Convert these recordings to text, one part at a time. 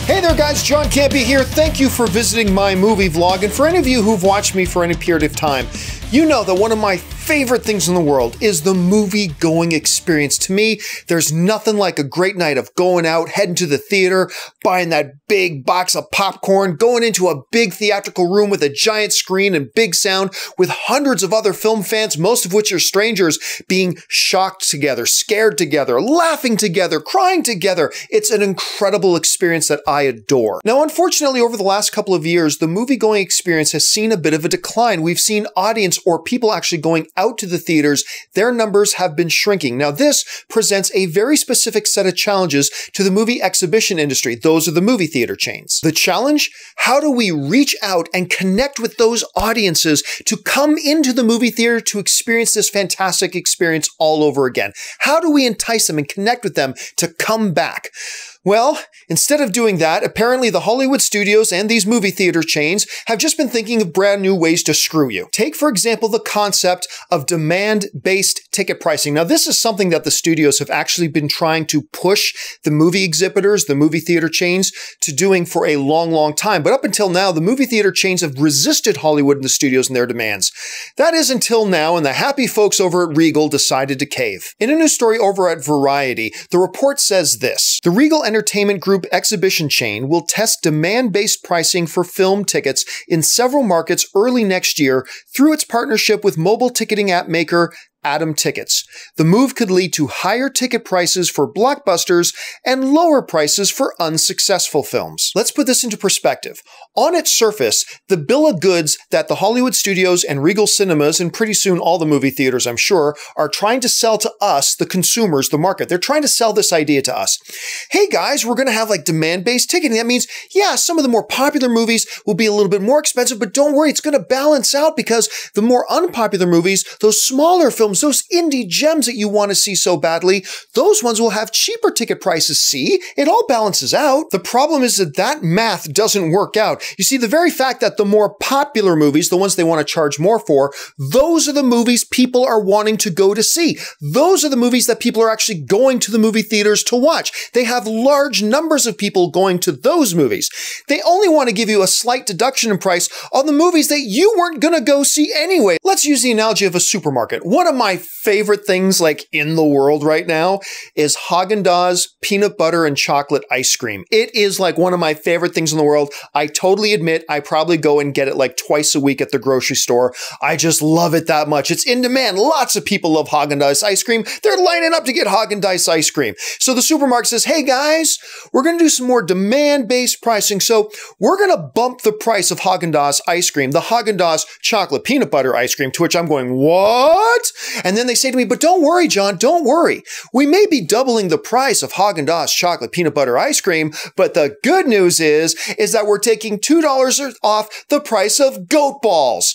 Hey there guys, John Campea here. Thank you for visiting my movie vlog, and for any of you who've watched me for any period of time, you know that one of my favorite things in the world is the movie-going experience. To me, there's nothing like a great night of going out, heading to the theater, buying that big box of popcorn, going into a big theatrical room with a giant screen and big sound with hundreds of other film fans, most of which are strangers, being shocked together, scared together, laughing together, crying together. It's an incredible experience that I adore. Now, unfortunately, over the last couple of years, the movie-going experience has seen a bit of a decline. We've seen audience or people actually going out to the theaters, their numbers have been shrinking. Now, this presents a very specific set of challenges to the movie exhibition industry. Those are the movie theater chains. The challenge? How do we reach out and connect with those audiences to come into the movie theater to experience this fantastic experience all over again? How do we entice them and connect with them to come back? Well, instead of doing that, apparently the Hollywood studios and these movie theater chains have just been thinking of brand new ways to screw you. Take, for example, the concept of demand-based ticket pricing. Now, this is something that the studios have actually been trying to push the movie exhibitors, the movie theater chains, to doing for a long, long time. But up until now, the movie theater chains have resisted Hollywood and the studios and their demands. That is until now, and the happy folks over at Regal decided to cave. In a new story over at Variety, the report says this: the Regal Entertainment Group exhibition chain will test demand-based pricing for film tickets in several markets early next year through its partnership with mobile ticketing app maker Atom Tickets. The move could lead to higher ticket prices for blockbusters and lower prices for unsuccessful films. Let's put this into perspective. On its surface, the bill of goods that the Hollywood studios and Regal Cinemas, and pretty soon all the movie theaters, I'm sure, are trying to sell to us, the consumers, the market. They're trying to sell this idea to us. Hey guys, we're going to have like demand-based ticketing. That means, yeah, some of the more popular movies will be a little bit more expensive, but don't worry, it's going to balance out because the more unpopular movies, those smaller films, those indie gems that you want to see so badly, those ones will have cheaper ticket prices. See, it all balances out. The problem is that that math doesn't work out. You see, the very fact that the more popular movies, the ones they want to charge more for, those are the movies people are wanting to go to see. Those are the movies that people are actually going to the movie theaters to watch. They have large numbers of people going to those movies. They only want to give you a slight deduction in price on the movies that you weren't going to go see anyway. Let's use the analogy of a supermarket. One of my favorite things like in the world right now is Haagen-Dazs peanut butter and chocolate ice cream. It is like one of my favorite things in the world. I totally admit I probably go and get it like twice a week at the grocery store. I just love it that much. It's in demand. Lots of people love Haagen-Dazs ice cream. They're lining up to get Haagen-Dazs ice cream. So the supermarket says, hey guys, we're going to do some more demand-based pricing. So we're going to bump the price of Haagen-Dazs ice cream, the Haagen-Dazs chocolate peanut butter ice cream, to which I'm going, what? And then they say to me, but don't worry, John, don't worry. We may be doubling the price of Haagen-Dazs chocolate peanut butter ice cream, but the good news is that we're taking $2 off the price of goat balls.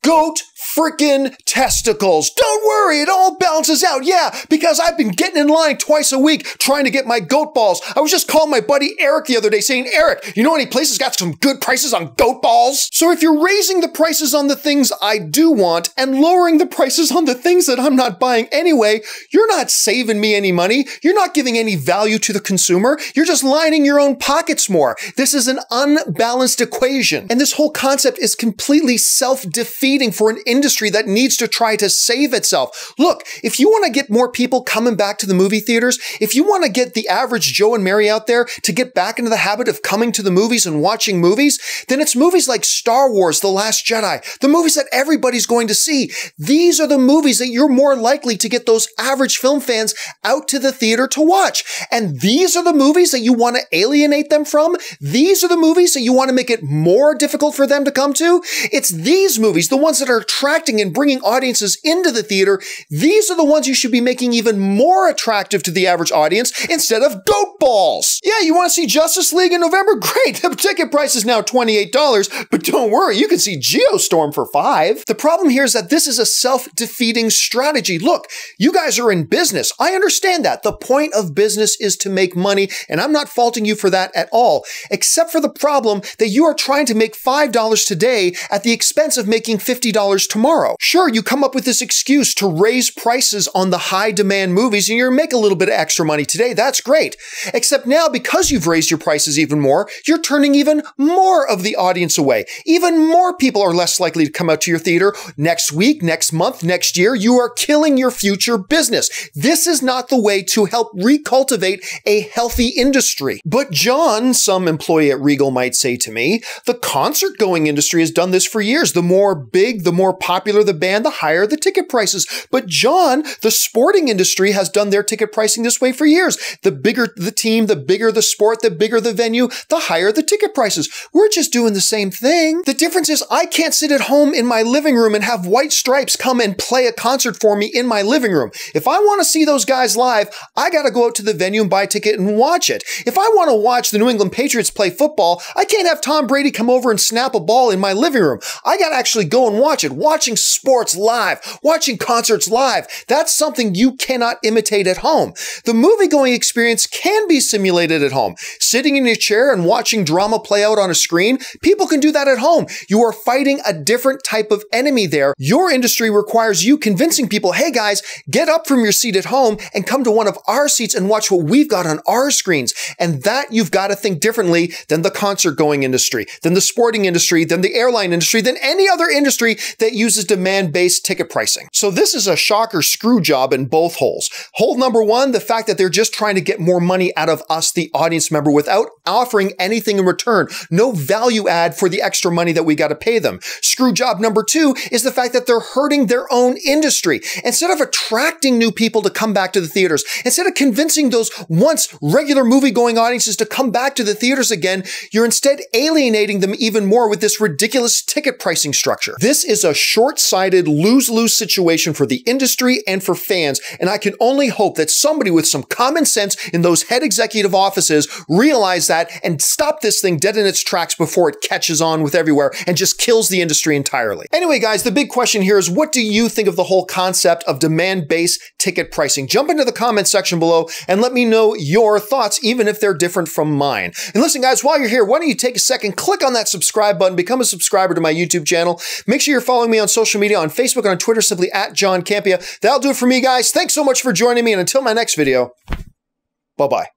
Goat freaking testicles. Don't worry, it all balances out. Yeah, because I've been getting in line twice a week trying to get my goat balls. I was just calling my buddy Eric the other day saying, Eric, you know any places got some good prices on goat balls? So if you're raising the prices on the things I do want and lowering the prices on the things that I'm not buying anyway, you're not saving me any money. You're not giving any value to the consumer. You're just lining your own pockets more. This is an unbalanced equation. And this whole concept is completely self-defeating for an industry that needs to try to save itself. Look, if you want to get more people coming back to the movie theaters, if you want to get the average Joe and Mary out there to get back into the habit of coming to the movies and watching movies, then it's movies like Star Wars, The Last Jedi, the movies that everybody's going to see. These are the movies that you're more likely to get those average film fans out to the theater to watch. And these are the movies that you want to alienate them from. These are the movies that you want to make it more difficult for them to come to. It's these movies, the ones that are attracting and bringing audiences into the theater. These are the ones you should be making even more attractive to the average audience instead of goat balls. Yeah, you want to see Justice League in November? Great. The ticket price is now $28, but don't worry, you can see Geostorm for $5. The problem here is that this is a self-defeating strategy. Look, you guys are in business. I understand that. The point of business is to make money, and I'm not faulting you for that at all, except for the problem that you are trying to make $5 today at the expense of making $50 tomorrow. Sure, you come up with this excuse to raise prices on the high demand movies and you make a little bit of extra money today. That's great. Except now, because you've raised your prices even more, you're turning even more of the audience away. Even more people are less likely to come out to your theater next week, next month, next year. You are killing your future business. This is not the way to help recultivate a healthy industry. But John, some employee at Regal might say to me, the concert-going industry has done this for years. The more big, the more popular the band, the higher the ticket prices. But John, the sporting industry has done their ticket pricing this way for years. The bigger the team, the bigger the sport, the bigger the venue, the higher the ticket prices. We're just doing the same thing. The difference is I can't sit at home in my living room and have White Stripes come and play a concert for me in my living room. If I want to see those guys live, I got to go out to the venue and buy a ticket and watch it. If I want to watch the New England Patriots play football, I can't have Tom Brady come over and snap a ball in my living room. I got to actually go and watch it. Watching sports live, watching concerts live, that's something you cannot imitate at home. The movie-going experience can be simulated at home. Sitting in your chair and watching drama play out on a screen, people can do that at home. You are fighting a different type of enemy there. Your industry requires you convincing people, hey guys, get up from your seat at home and come to one of our seats and watch what we've got on our screens. And that you've got to think differently than the concert-going industry, than the sporting industry, than the airline industry, than any other industry that uses demand-based ticket pricing. So this is a shocker screw job in both holes. Hole number one, the fact that they're just trying to get more money out of us, the audience member, without offering anything in return. No value add for the extra money that we got to pay them. Screw job number two is the fact that they're hurting their own industry. Instead of attracting new people to come back to the theaters, instead of convincing those once regular movie-going audiences to come back to the theaters again, you're instead alienating them even more with this ridiculous ticket pricing structure. This is a short-sighted, lose-lose situation for the industry and for fans, and I can only hope that somebody with some common sense in those head executive offices realize that and stop this thing dead in its tracks before it catches on with everywhere and just kills the industry entirely. Anyway, guys, the big question here is, what do you think of the whole concept of demand-based ticket pricing? Jump into the comment section below and let me know your thoughts, even if they're different from mine. And listen, guys, while you're here, why don't you take a second, click on that subscribe button, become a subscriber to my YouTube channel. Make sure you're following me on social media, on Facebook and on Twitter, simply at John Campea. That'll do it for me, guys. Thanks so much for joining me, and until my next video, bye-bye.